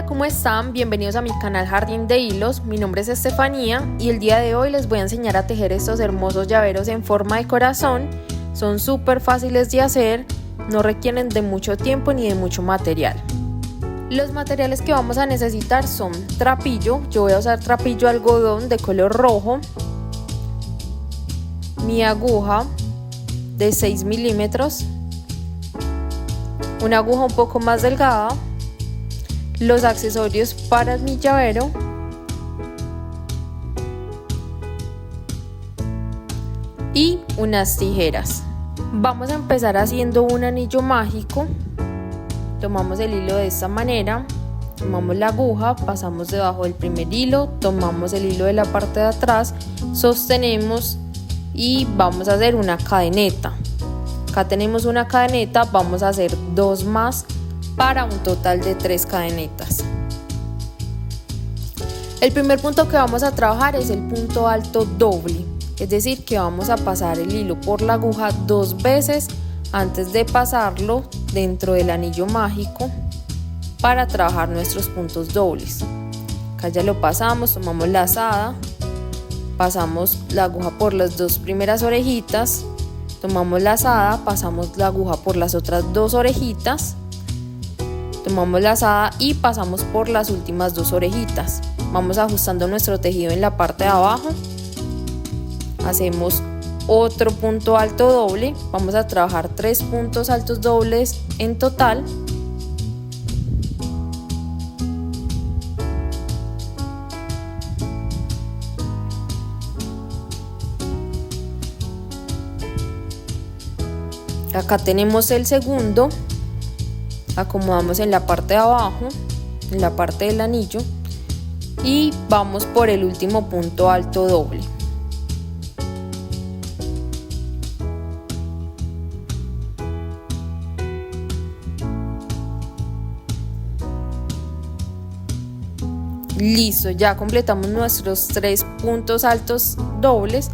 Hola, ¿cómo están? Bienvenidos a mi canal Jardín de Hilos. Mi nombre es Estefanía y el día de hoy les voy a enseñar a tejer estos hermosos llaveros en forma de corazón. Son súper fáciles de hacer, no requieren de mucho tiempo ni de mucho material. Los materiales que vamos a necesitar son trapillo. Yo voy a usar trapillo algodón de color rojo, mi aguja de 6 milímetros, una aguja un poco más delgada, los accesorios para mi llavero y unas tijeras. Vamos a empezar haciendo un anillo mágico. Tomamos el hilo de esta manera, tomamos la aguja, pasamos debajo del primer hilo, tomamos el hilo de la parte de atrás, sostenemos y vamos a hacer una cadeneta. Acá tenemos una cadeneta, vamos a hacer dos más para un total de 3 cadenetas. El primer punto que vamos a trabajar es el punto alto doble, es decir que vamos a pasar el hilo por la aguja 2 veces antes de pasarlo dentro del anillo mágico para trabajar nuestros puntos dobles. Acá ya lo pasamos, tomamos la lazada, pasamos la aguja por las 2 primeras orejitas, tomamos la lazada, pasamos la aguja por las otras 2 orejitas, tomamos la lazada y pasamos por las últimas 2 orejitas. Vamos ajustando nuestro tejido en la parte de abajo. Hacemos otro punto alto doble. Vamos a trabajar 3 puntos altos dobles en total. Acá tenemos el segundo. Acomodamos en la parte de abajo, en la parte del anillo, y vamos por el último punto alto doble. Listo, ya completamos nuestros 3 puntos altos dobles.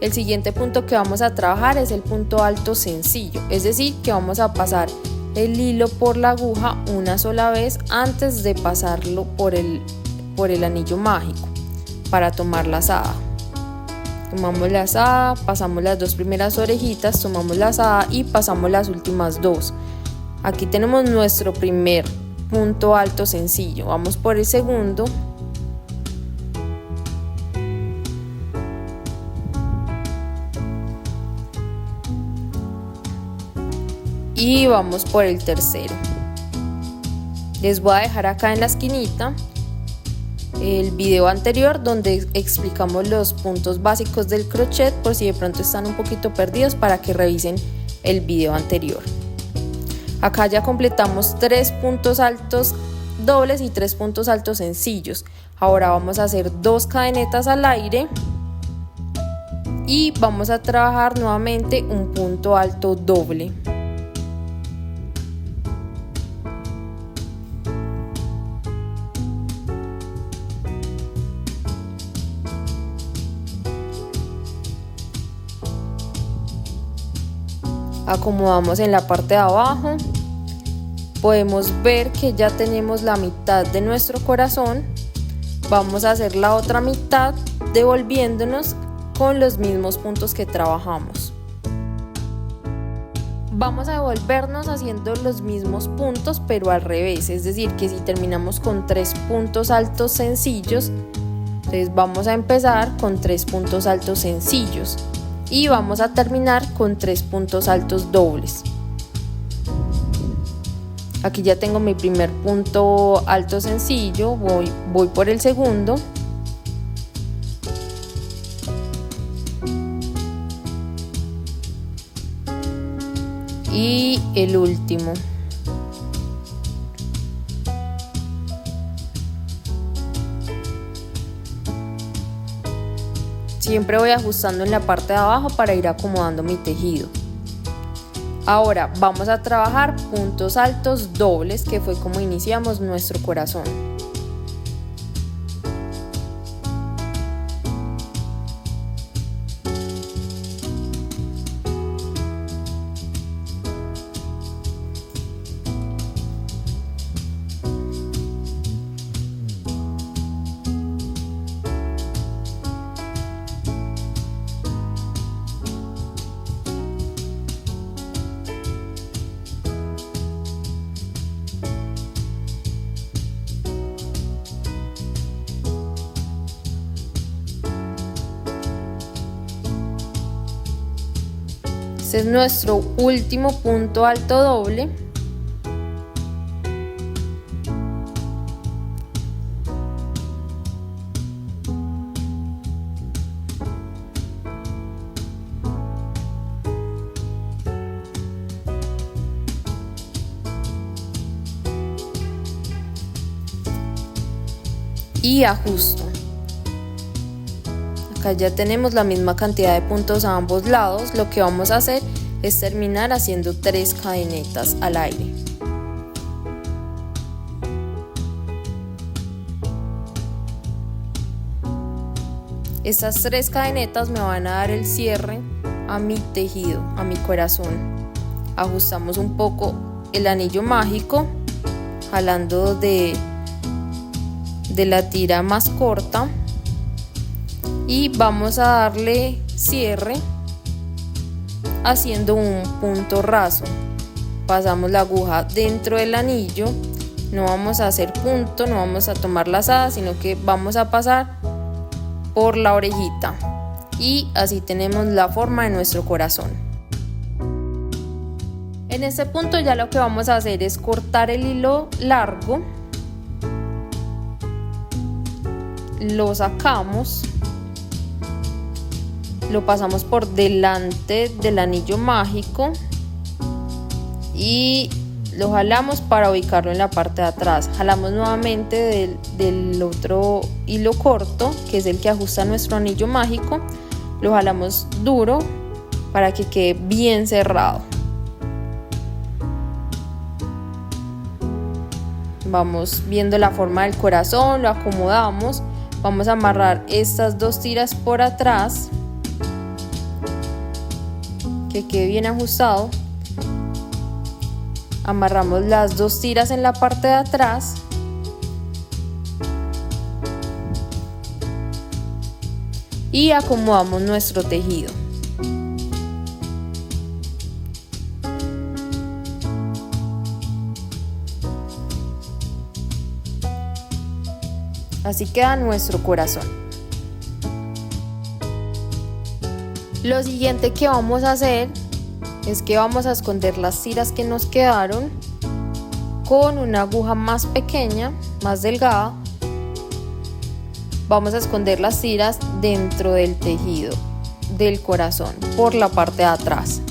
El siguiente punto que vamos a trabajar es el punto alto sencillo, es decir que vamos a pasar el hilo por la aguja una sola vez antes de pasarlo por el anillo mágico para tomar la lazada. Tomamos la lazada, pasamos las 2 primeras orejitas, tomamos la lazada y pasamos las últimas 2. Aquí tenemos nuestro primer punto alto sencillo. Vamos por el segundo. Y vamos por el tercero. Les voy a dejar acá en la esquinita el video anterior donde explicamos los puntos básicos del crochet, por si de pronto están un poquito perdidos, para que revisen el video anterior. Acá ya completamos 3 puntos altos dobles y 3 puntos altos sencillos. Ahora vamos a hacer 2 cadenetas al aire y vamos a trabajar nuevamente un punto alto doble. Acomodamos en la parte de abajo, podemos ver que ya tenemos la mitad de nuestro corazón. Vamos a hacer la otra mitad devolviéndonos con los mismos puntos que trabajamos. Vamos a devolvernos haciendo los mismos puntos pero al revés, es decir que si terminamos con 3 puntos altos sencillos, entonces vamos a empezar con 3 puntos altos sencillos y vamos a terminar con 3 puntos altos dobles. Aquí ya tengo mi primer punto alto sencillo, voy por el segundo y el último. Siempre voy ajustando en la parte de abajo para ir acomodando mi tejido. Ahora vamos a trabajar puntos altos dobles, que fue como iniciamos nuestro corazón. Este es nuestro último punto alto doble. Y ajusto. Acá ya tenemos la misma cantidad de puntos a ambos lados. Lo que vamos a hacer es terminar haciendo 3 cadenetas al aire. Estas 3 cadenetas me van a dar el cierre a mi tejido, a mi corazón. Ajustamos un poco el anillo mágico, jalando de la tira más corta, y vamos a darle cierre haciendo un punto raso. Pasamos la aguja dentro del anillo, no vamos a hacer punto, no vamos a tomar lazada, sino que vamos a pasar por la orejita, y así tenemos la forma de nuestro corazón. En este punto ya lo que vamos a hacer es cortar el hilo largo, lo sacamos, lo pasamos por delante del anillo mágico y lo jalamos para ubicarlo en la parte de atrás. Jalamos nuevamente del otro hilo corto, que es el que ajusta nuestro anillo mágico, lo jalamos duro para que quede bien cerrado. Vamos viendo la forma del corazón, lo acomodamos. Vamos a amarrar estas 2 tiras por atrás, que quede bien ajustado. Amarramos las 2 tiras en la parte de atrás y acomodamos nuestro tejido. Así queda nuestro corazón. Lo siguiente que vamos a hacer es que vamos a esconder las tiras que nos quedaron con una aguja más pequeña, más delgada. Vamos a esconder las tiras dentro del tejido del corazón por la parte de atrás.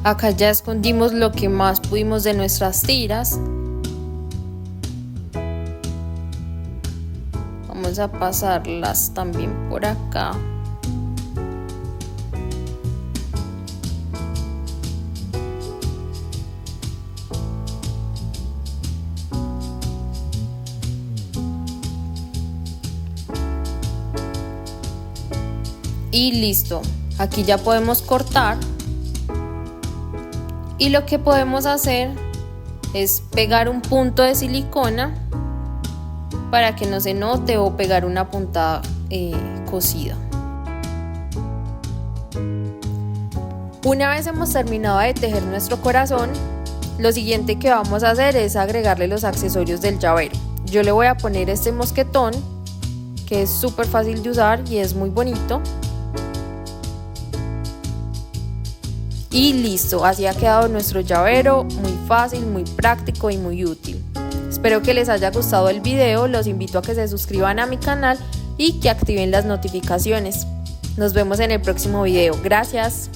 Acá ya escondimos lo que más pudimos de nuestras tiras. Vamos a pasarlas también por acá. Y listo. Aquí ya podemos cortar. Y lo que podemos hacer es pegar un punto de silicona para que no se note, o pegar una puntada cosida. Una vez hemos terminado de tejer nuestro corazón, lo siguiente que vamos a hacer es agregarle los accesorios del llavero. Yo le voy a poner este mosquetón, que es súper fácil de usar y es muy bonito. Y listo, así ha quedado nuestro llavero, muy fácil, muy práctico y muy útil. Espero que les haya gustado el video, los invito a que se suscriban a mi canal y que activen las notificaciones. Nos vemos en el próximo video, gracias.